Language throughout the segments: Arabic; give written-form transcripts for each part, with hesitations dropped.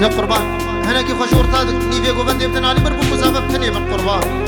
يا قربان هنا كيف خشور تادك نيفي قوبان ديبتن علي بربو مزابة بتني بالقربان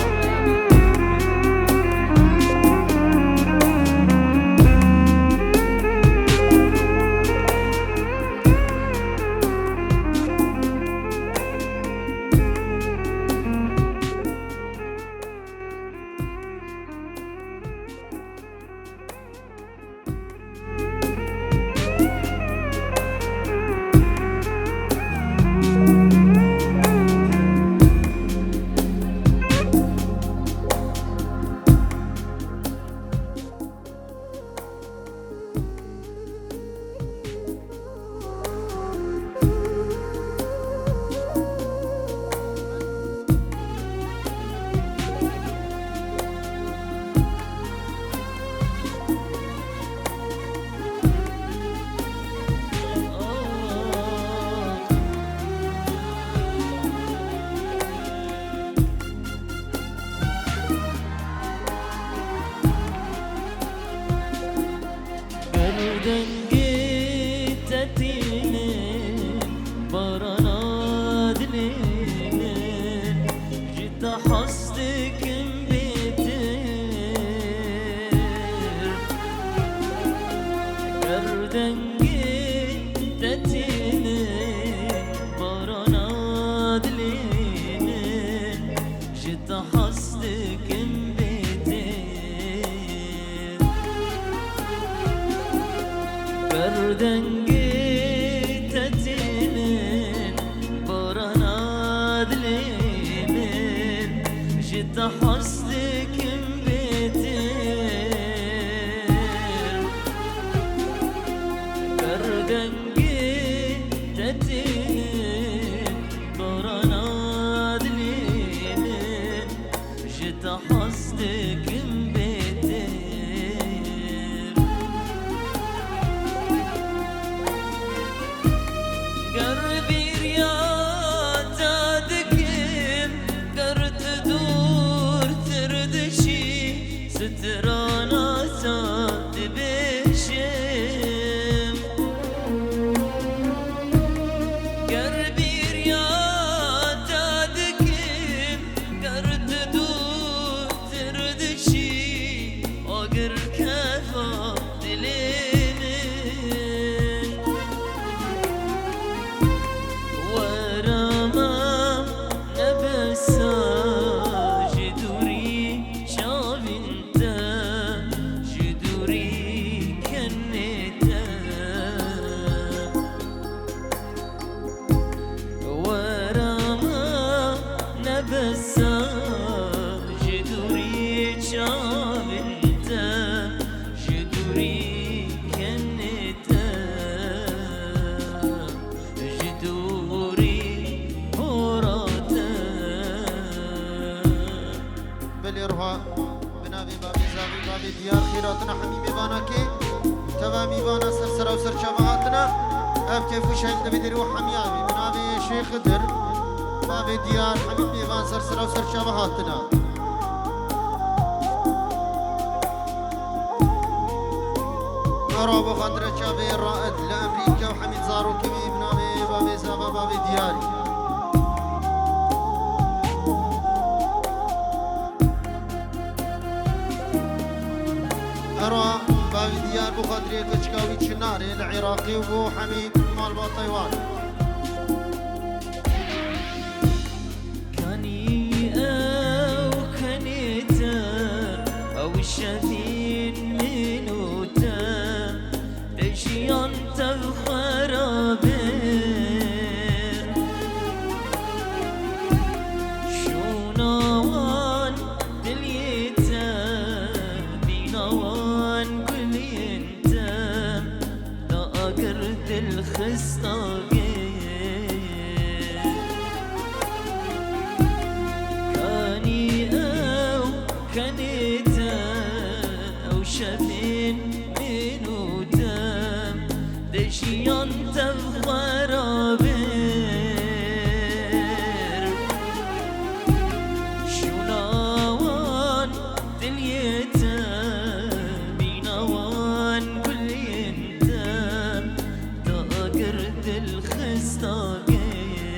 الخستاقين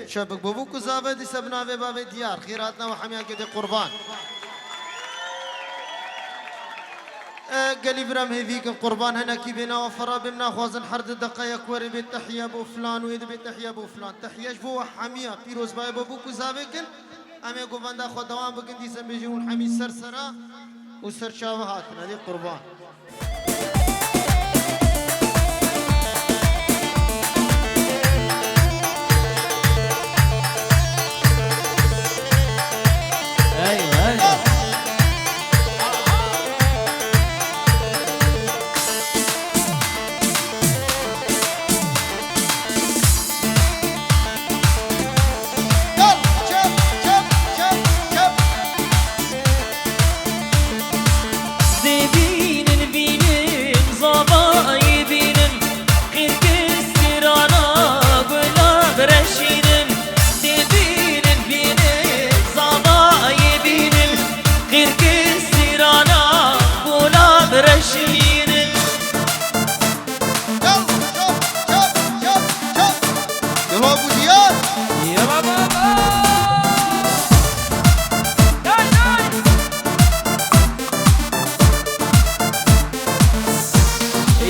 شبك بابوك وزابه دي سبنا في باب ديار خيراتنا وحميان كده قربان قالي برام هذيك القربان هنا كي بينا وفرا بمنا خوازن حرد دقايق وري بيت تحية ابو فلان ويد بيت تحية ابو فلان تحية جبو حمية بيروز باي بابوك وزابه كن امي قوفان خو دوام بكن دي سنبيجون حمي سرسرا وسر شاوهاتنا دي قربان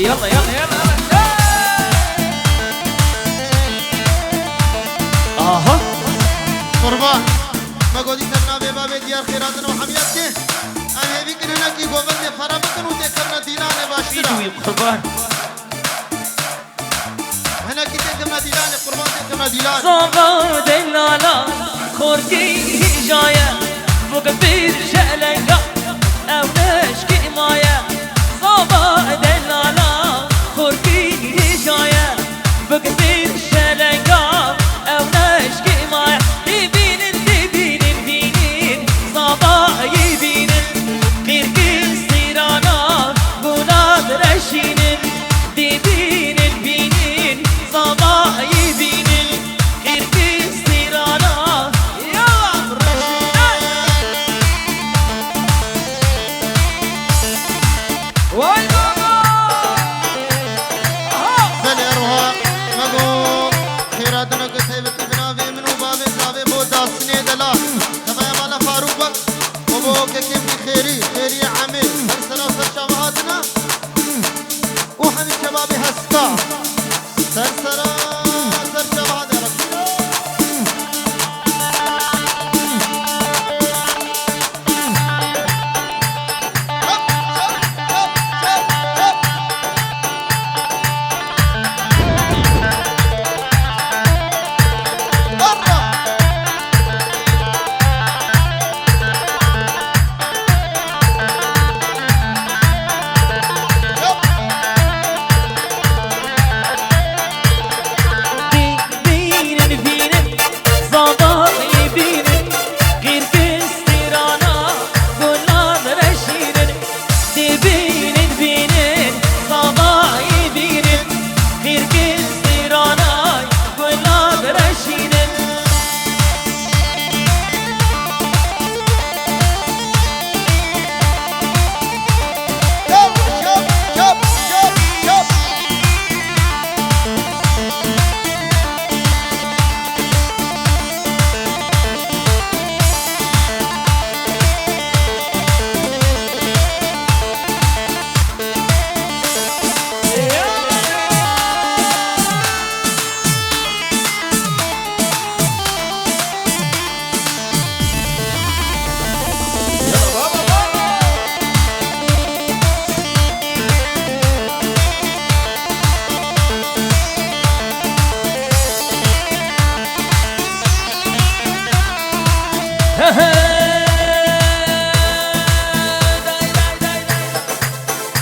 يلا يلا يلا اها قربان ما قولي ترنا بباب ديار خيراتنا وحمياتنا انا هذيك هنا كي قوبلني فرابطن وتكرنا دينانه باشترا قربان هنا كي تكرنا دينانه قربان تكرنا دينانه صبا دلالا خورتي جايه مقبل شلنقا او نشكي مايا صبا دلالا خورتي جايه مقبل شلنقا او نشكي مايا تبين صبا يبين غير كسرانا بولاد رشين تبين صبا يبين غير كسرانا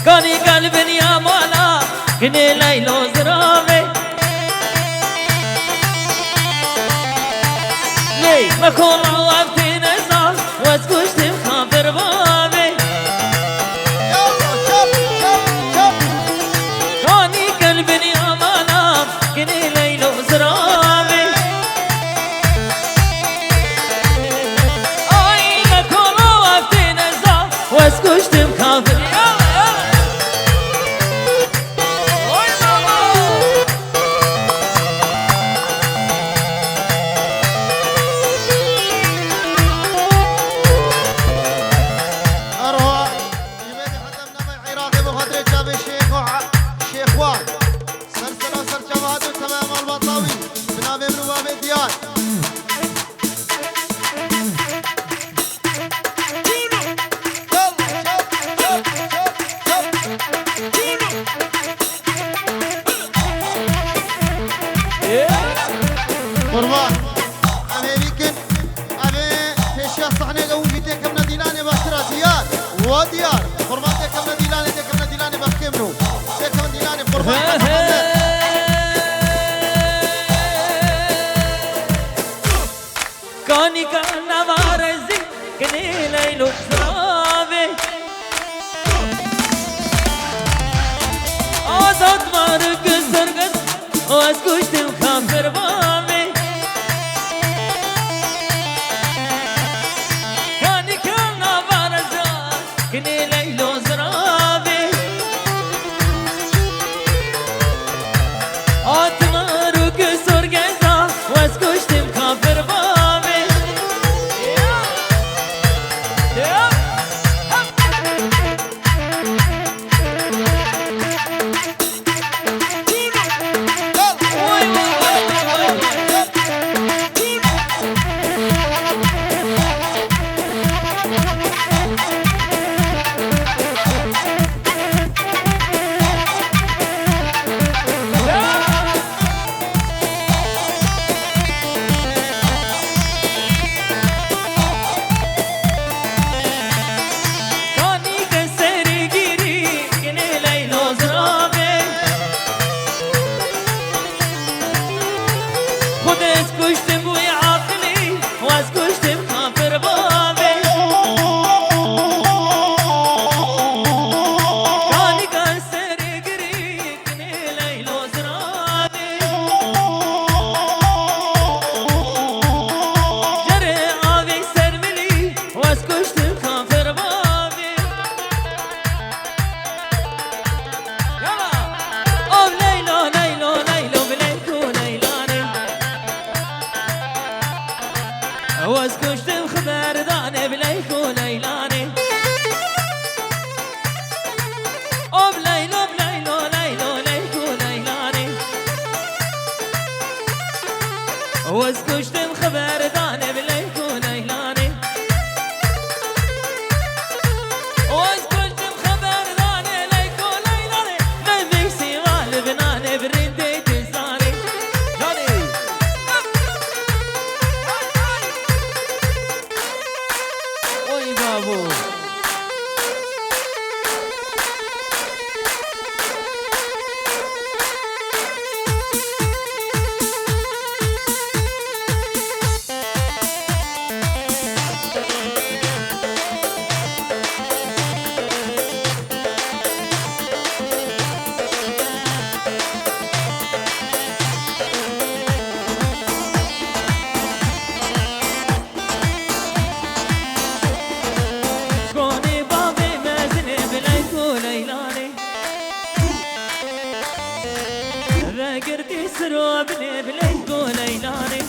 كاني قلبي يا مولا كني ليلو زرامي لي ما كون عوضتي نزال واسكوشت مخابر بابي كاني قلبي يا مولا كني ليلو زرامي ديار قربان أمريكان أبي فيشيا صحنة جو بيتك من ديلاني باشرة ديار وديار قربان تك من ديلاني بخيمنو تك من ديلاني قربان كوني كان وارزي كني ليلو سرابي آزاد مارك سرقت واسكوشتم خافر بامي كوني كان وارزي كني ليلو سرابي آزاد مارك سرقت واسكوشتم خافر بامي واسكشتم خبر دانه بليك وليلاني او بليلو بليلو ليلو ليك وليلاني واسكشتم خبر دانه بليك وليلاني واسكشتم خبر دانه ليك وليلاني نبي سيوال بنانه برندي تزاني جاني بابو قردي سروبني بليك وليلاني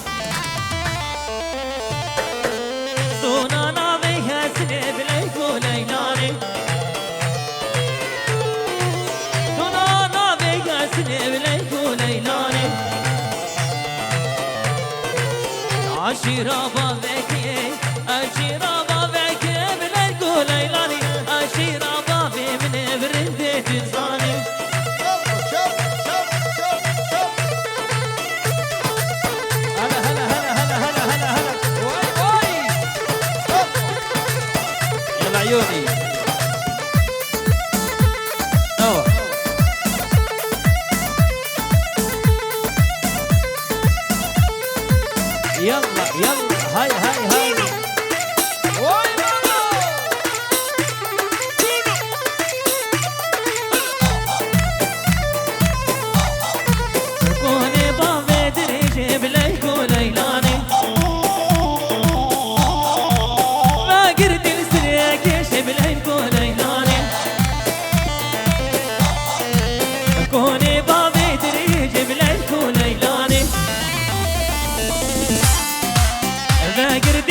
صونانا بيهاسني بليك وليلاني صونانا بيهاسني بليك وليلاني عشيرة بابك عشيرة بابك بليك وليلاني عشيرة بابي من برندي تزاني عيوني أوه. يلا يلا هاي هاي هاي كوني بابي دريجي بليك وليلاني ما قرد السريك بليك وليلاني كوني بابي دريجي بليك وليلاني ما قرد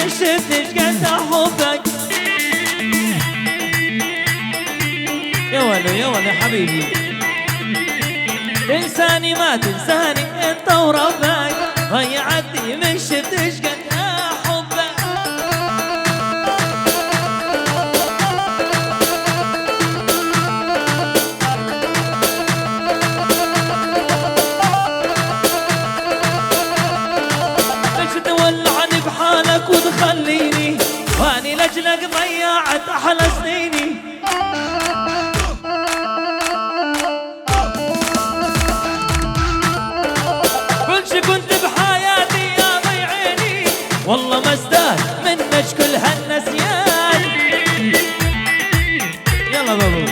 من شفتش قد احبك. يا ولد يا ولد حبيبي، تنساني ما تنساني انت وربك، ضيعتني من شفتش قد احبك. ليش تولعني بحالك وتخليني واني لاجلك ضيعت احلى سنيني. كنت بحياتي يا ضي عيني، والله ما ازداد منك كل هالنسيان. يلا بابا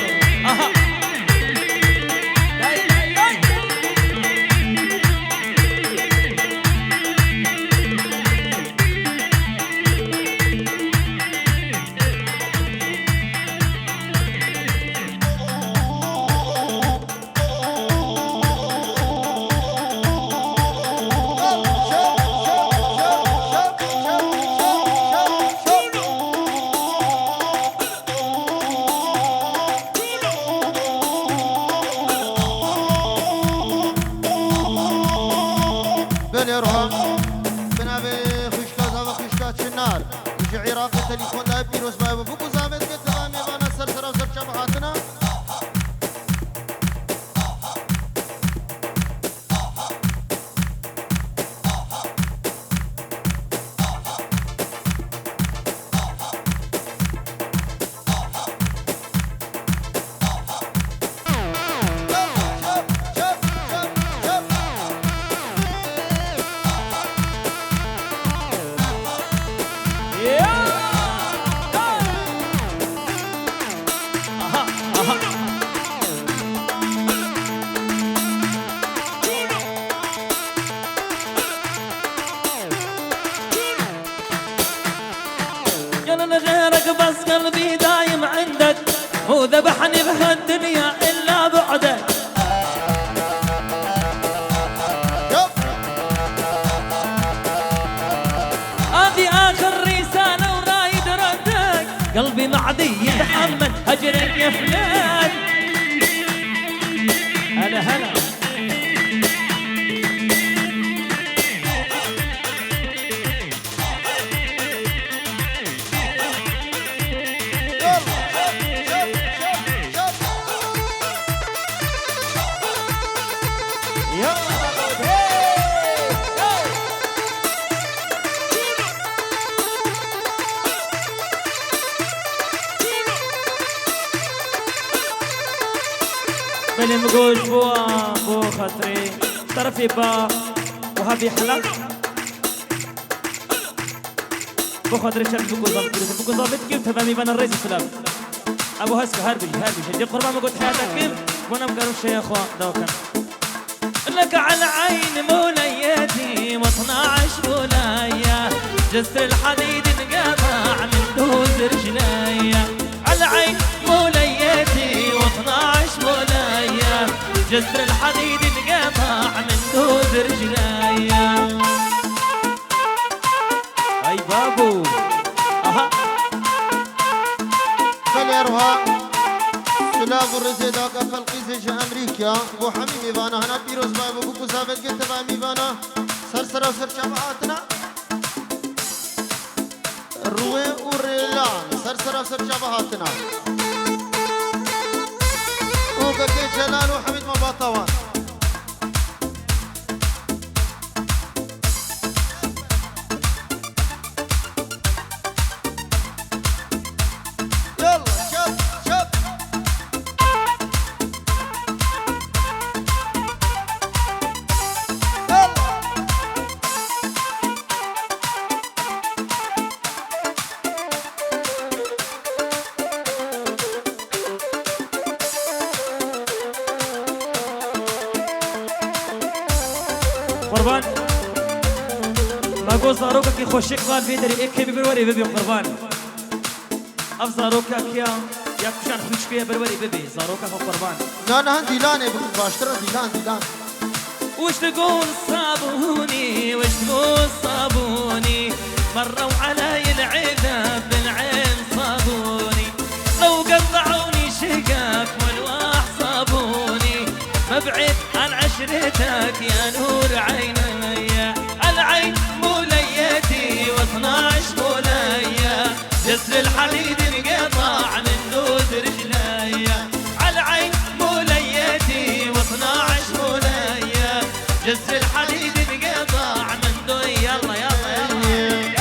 اها تليفون ده بيروز باي بوكو زابط كتامي وانا سرسرة وسرچة بحاتنا غيرك بس قلبي دايم عندك، وذبحني بهالدنيا إلا بعدك. هذه آخر رسالة ورايد ردك، قلبي معدي يتحمل هجر يا فلان. هلا هلا بلي مقوش بو خاطري طرفي با وهذه حلق بو خاطري شرف بوكو ظابط كيف تبامي بنا الرئيس السلام ابو هسك هربي جيب قربان ما قلت حياتك كيف وانا مقروش يا اخوان دوكا لك على عين موليتي و12 ولاية جسر الحديد انقطع من دوز رجليا. على عين موليتي و12 ولاية جسر الحديد انقطع من دوز رجليا. اي بابو اها فليروها سلاف الرزي داكا فالقيزج امريكا بو حميمي بانا هنا بيروز باي بو بوكو زابط قلت بامي بانا سرسرة وسرچة بحاتنا روي وريلان سرسرة وسرچة بحاتنا وكاكي جلال وحميد مباطوان قربان باقول زاروكا كي خوشك قال بيدري اكي ببروري ببي قربان اف زاروكا كيا يا كشان خوش فيها بروري ببي زاروكا خو قربان لا ديلاني باشترى ديلان وش تقول صابوني وش تقول صابوني مروا علي العذاب بالعين صابوني لو قطعوني شقاك والواح صابوني مبعد عن عشرتك يا نور عيني العين موليتي و12 مولية جسر الحديد انقطع من دود رجلي العين موليتي و12 مولية جسر الحديد انقطع من دود يلا يلا يلا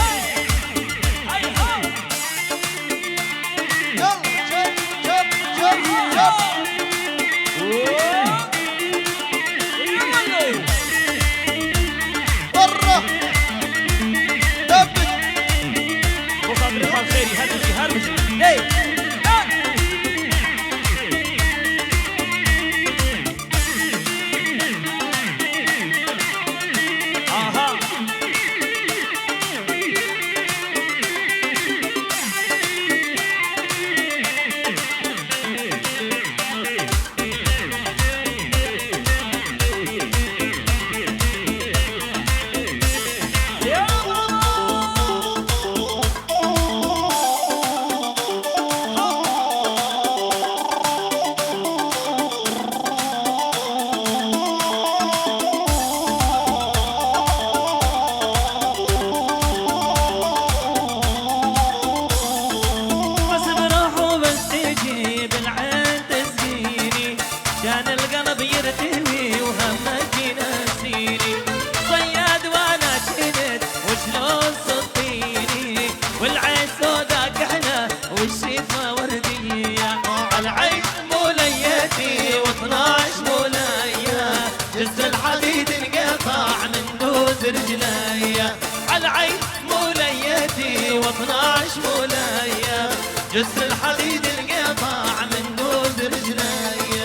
رجلي عالعين موليتي و12 مولية جسر الحديد انقطع من دود رجلي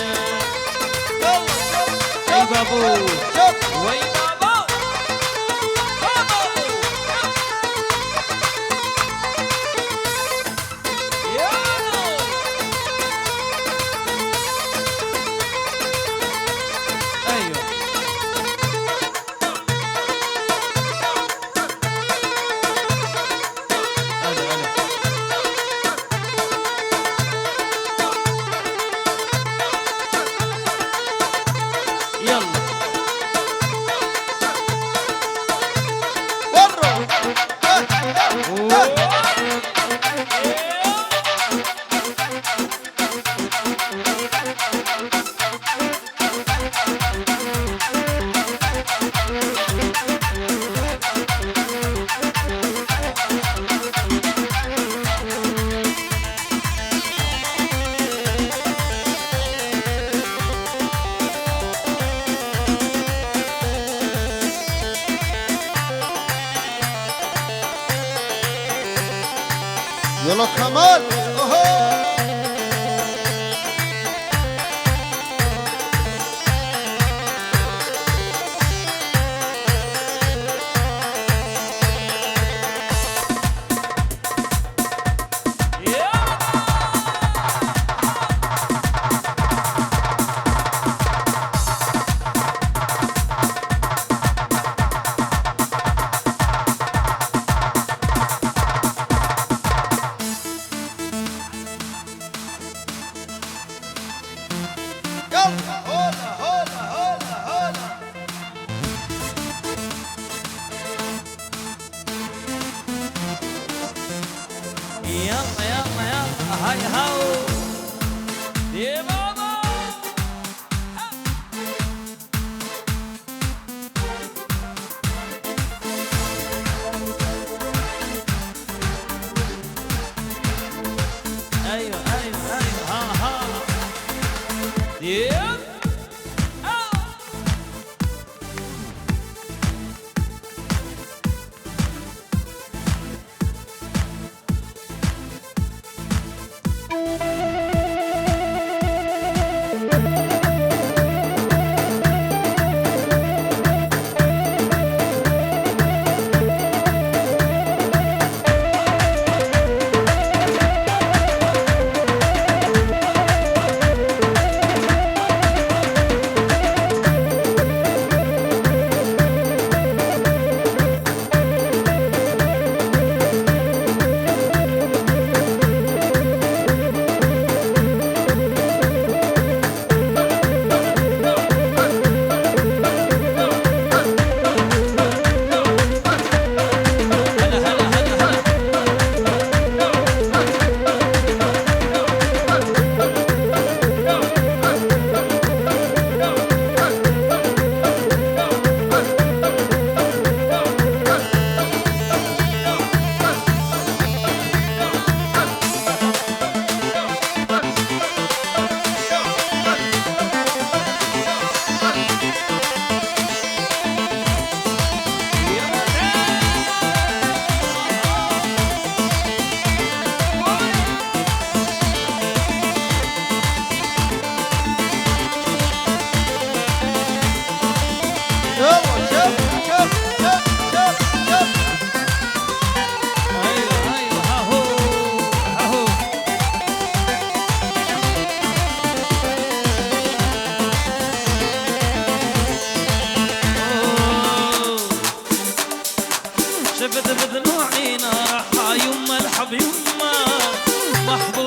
وي بابو وي بابو يلا كمان يلا يلا يلا هاي هاو يا بابا ايوه ايوه ايوه ها ها يب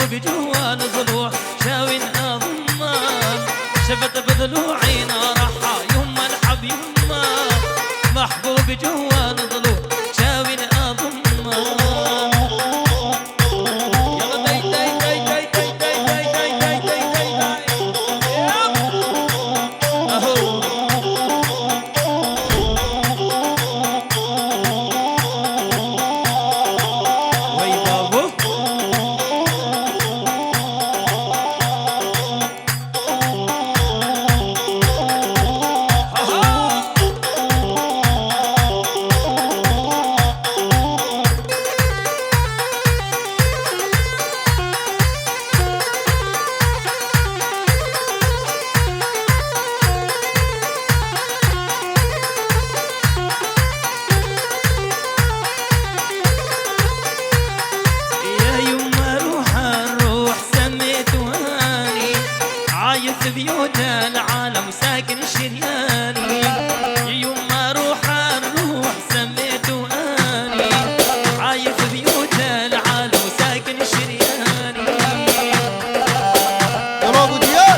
محبوب جوان ضلوع شاوي أضمام شفت بضلوعي نارحة يما الحب يما محبوب جوان ضلوع شاوي أضمام بيوت العالم ساكن شرياني يما روح الروح سميته اني عايش بيوت العالم ساكن شرياني يلا ابو دياب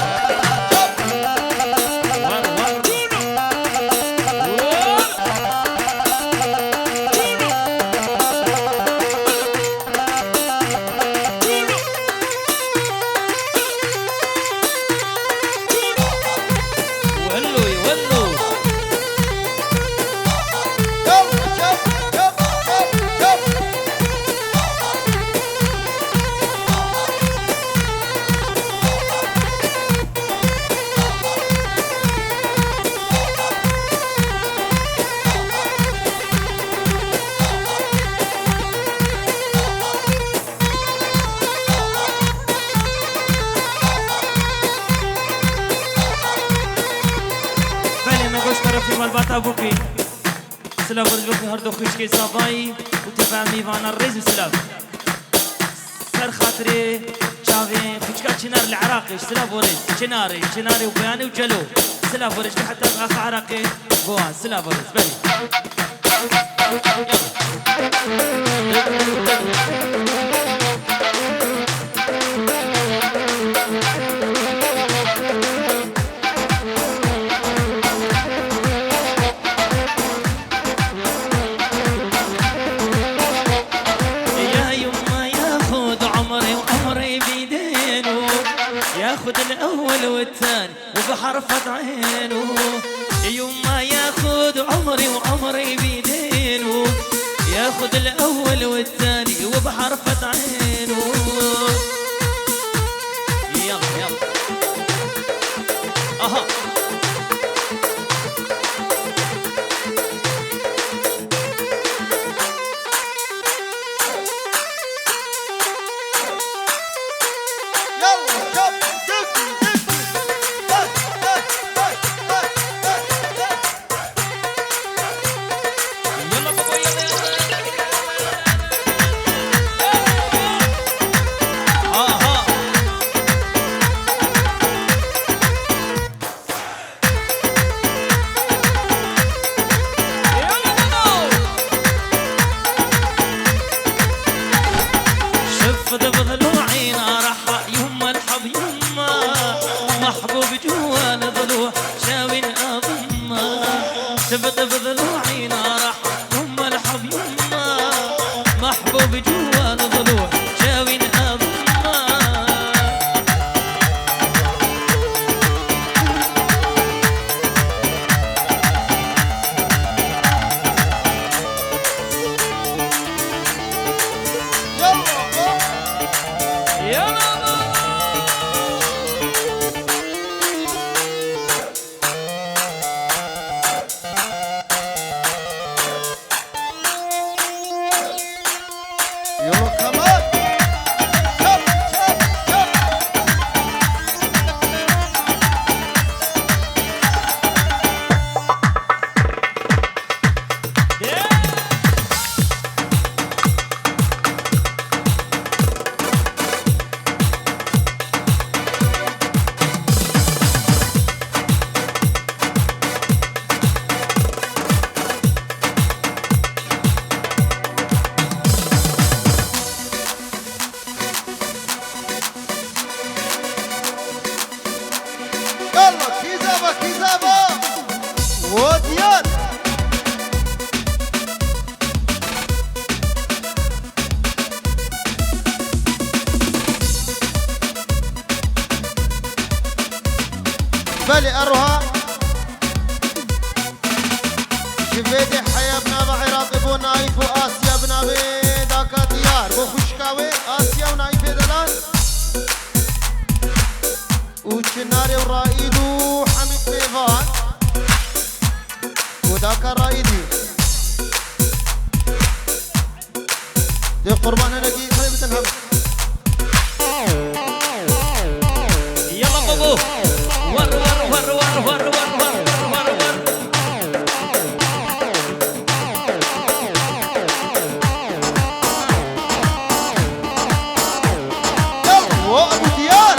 في مالباتا بوكي سلام برجوك هردو خشكي صباي وتفهمي فانا الريز وسلام سر خاطري شافي خشكا شنار العراقي سلام بوريز شناري وبياني وجلو سلام بوريز حتى اخ عراقي بوان سلام بوريز بلي ياخد الاول والثاني وبحرفة عينه يما ياخد عمري وعمري بيدينه ياخد الاول والثاني وبحرفة عينه يلا يلا اها محبوب جوان ضلوع شاوي أضمه شفت بضلوعي نارح يما الحب يما محبوب جوان ضلوع شاوي أضمه سابا وديان بلي أروها جفيدي حيا بنا عراقي بو نايف وآسيا بنا داكا ديار بو خوشكاوي آسيا ونايف دلان وشناري ورائد وحميد ميفان وداكا رائدي دي قربان هناكي خليبة الهم يلا بابو ور ور ور ور ور ور ور ور ور يلا وابو ديار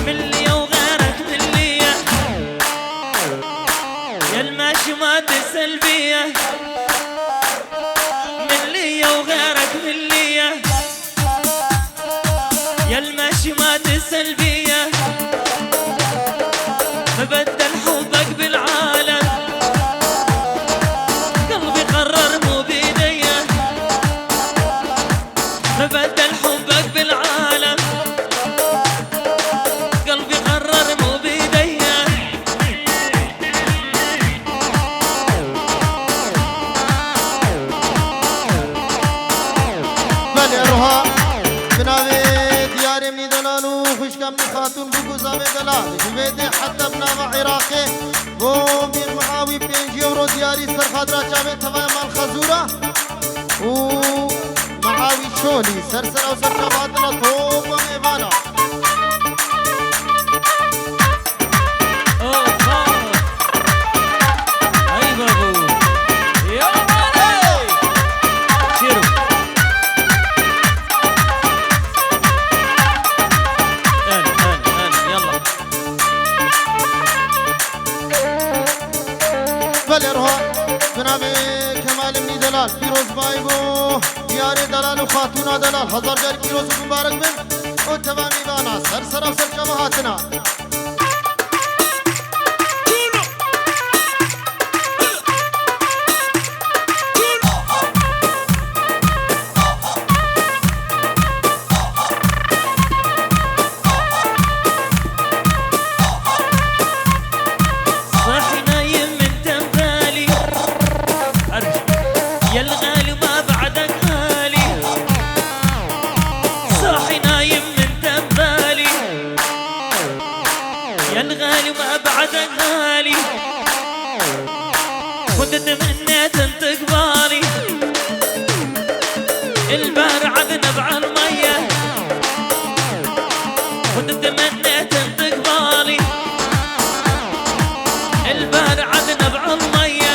ملي وغيرك ملي يا الماشمات السلبية ملي وغيرك ملي يا الماشمات السلبية مبدل حبك بالعالم قلبي قرر مو بيدي مبدل حبك بالعالم قلبي قرر مو بيدي بلي أروها بناوي دياري مني دلال وخشكا من خاتون بوكو زاوي دلال جفيدي حتى بناوي عراقي بو مير معاوي بين يورو دياري سر خاطرة جابي تفايا مال خزورة ومعاوي شولي سرسر أو سر شباتنا طوب وميبانا اي بابو يا مالي شيرو هاني يلا بلي أروها بناوي كمال مني دلال بيروز بايبو دياري دلال وخاتونا دلال هزار جاري بيروز مبارك بن وتمامي بانا سرسر أو سر شبهاتنا صاحي نايم من تنبالي ارجع يا الغالي ما بعدك غالي صاحي نايم من تنبالي يا الغالي ما بعدك غالي كنت تمنيت انت قبالي البحر عدنا بعالمية كنت تمنيت انت قبالي البحر عدنا بعالمية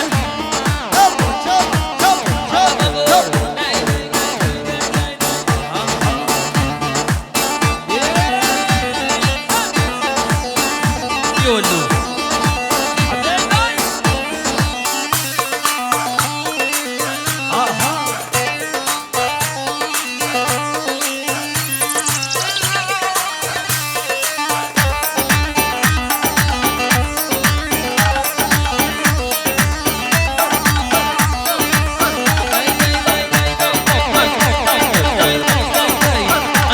يولو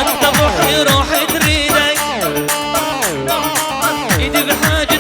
انت روحي روحي تريدك ايدي بحاجة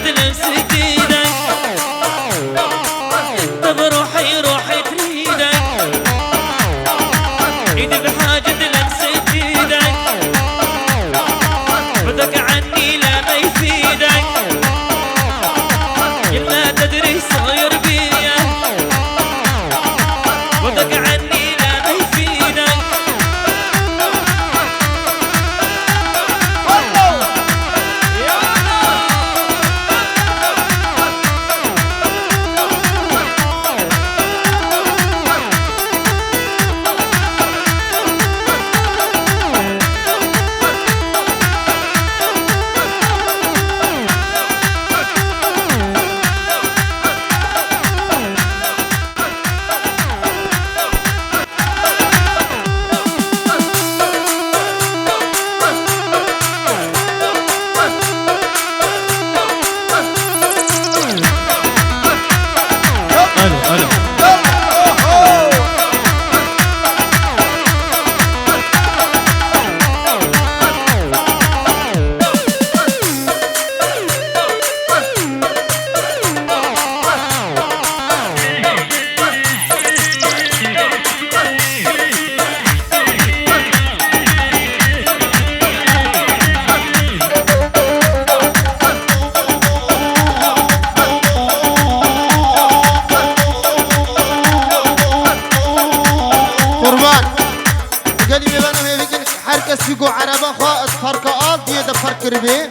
مغربي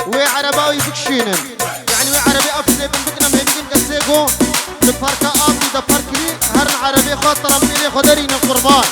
وعرباوي بكشينن يعني وعربي أفسي بنبكنا مهدين كسيقو بفركة آبي دا فركري هر عربي خاطر أمني خدرين القربان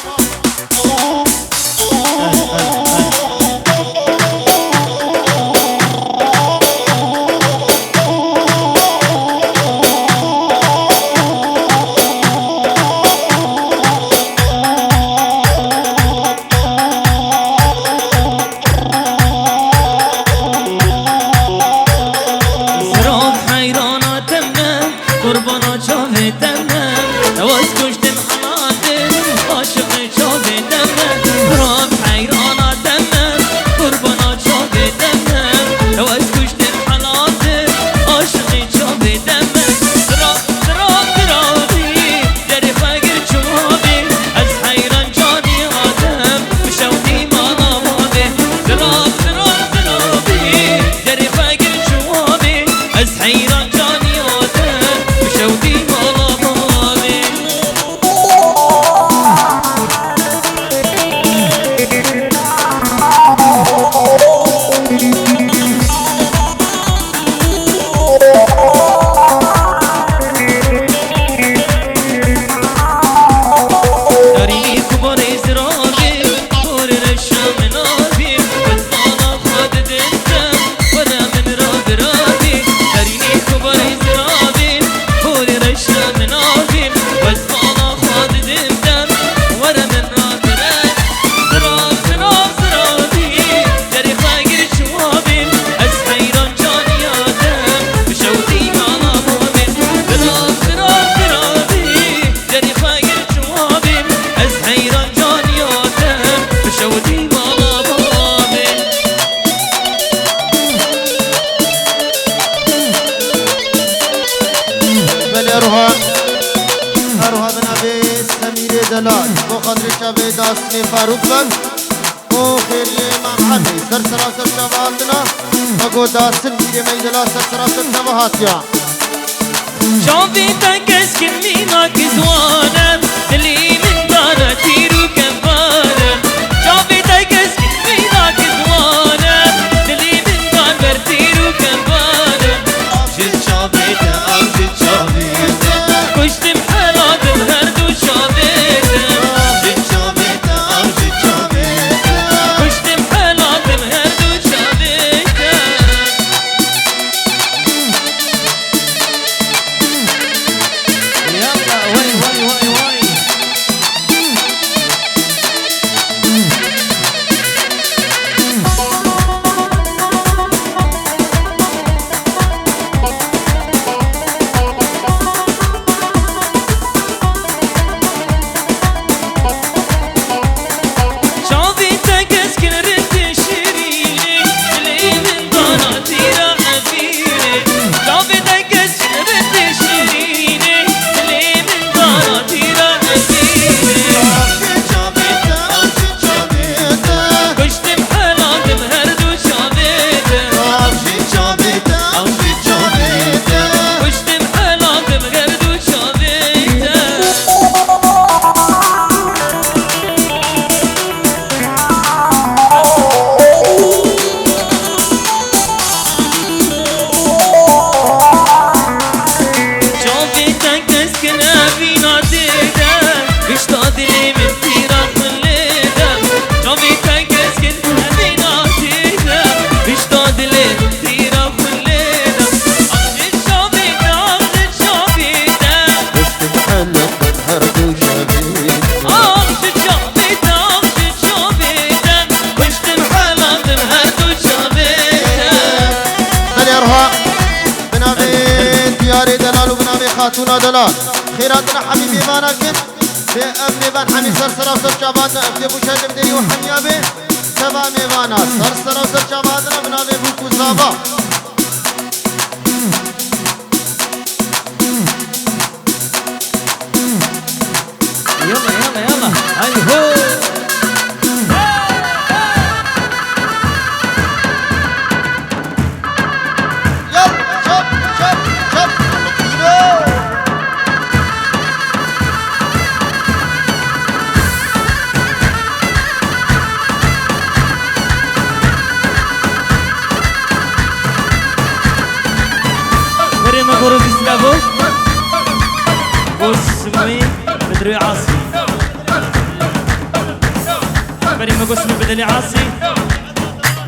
داستنی فاروق بن او خیلی ممحمی سرسراسر شبهاتنا اگو داستن میری میدلا سرسراسر شبهاتیا شافی تنکس کنینا کزوانم دلی من دانا تیرو کمبانم شافی تنکس کنینا کزوانم دلی من دان بر تیرو کمبانم جد شافی تا جد شافی کشتم حالاتم هر دو شافی خاتونا دلال خيراتنا حبيبي بانا كن بأبني بان حمي سرسرة وسر شاباتنا أبدي بوشاد بدي وحميابي سبا ميوانا سرسرة وسر شاباتنا بنابي بوكو زابا يلا يلا يلا هاي هو غروز سلافو قسمي بدري عاصي كريم قسمي بدلي عاصي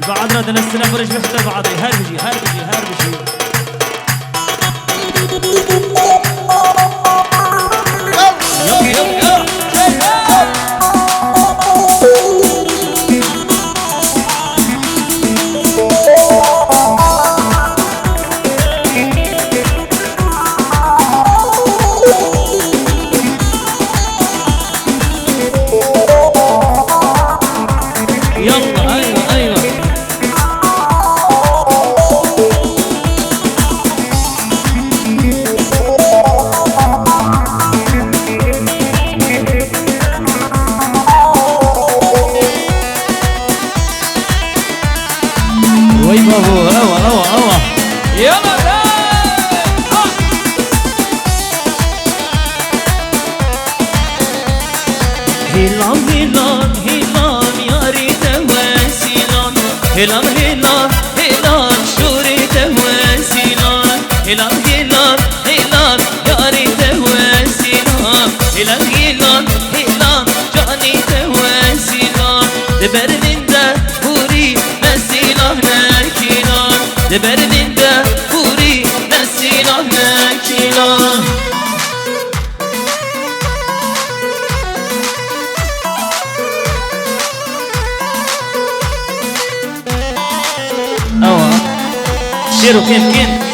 بعدنا دنا السنة برج بختار بعضي هربجي هربجي هربجي يلا يلا هلال هلال هلال شوريته وسيلان هلال هلال هلال ياريته وسيلان هلال هلال هلال جانيته وسيلان دبرنين ده بوري نسيلان نكيلان دبرنين ده بوري نسيلان نكيلان شيرو كين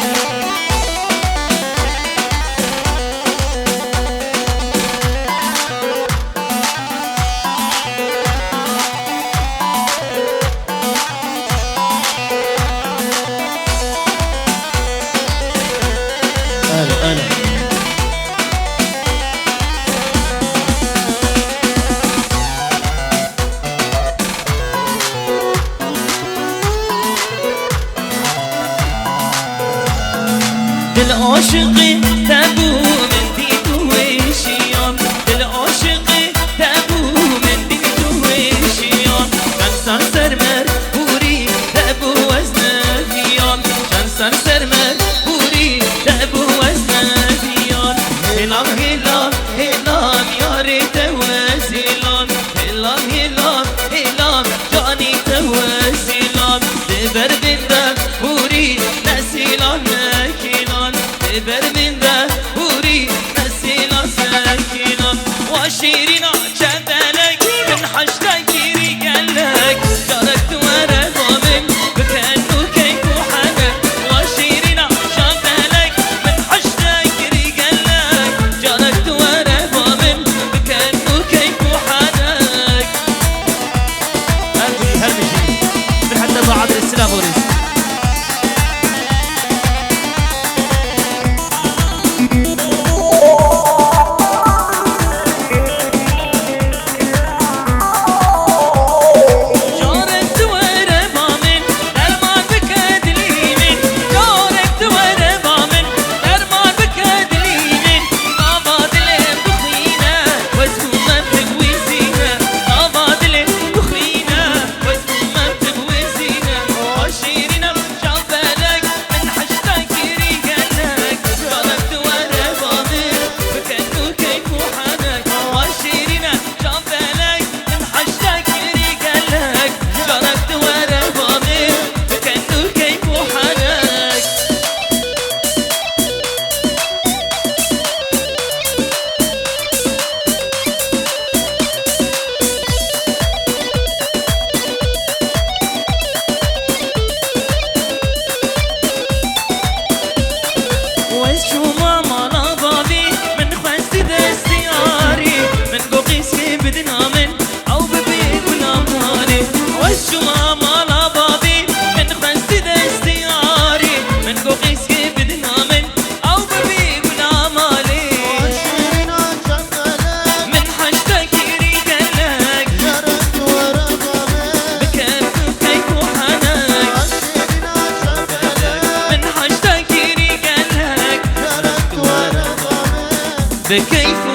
العاشقي تابو من ديتو وشيان العاشقي تابو من ديتو وشيان كان سرسرمر بوري تابو وزنفيان كان سرسرمر بوري تابو وزنفيان هلال هلال هلال ياري توزيلان هلال هلال هلال جاني توزيلان دبر بندك بوري نسيلان برمين ده بوري نسينا ساكنا وشيرنا جدلك من حشتك رجالك جارك ورا ضامن بكانو كيف وحنك وشيرنا جدلك من حشتك رجالك جارك ورا ضامن بكانو كيف وحنك هربجي هربجي بحتى بعض السلام ورز بكيف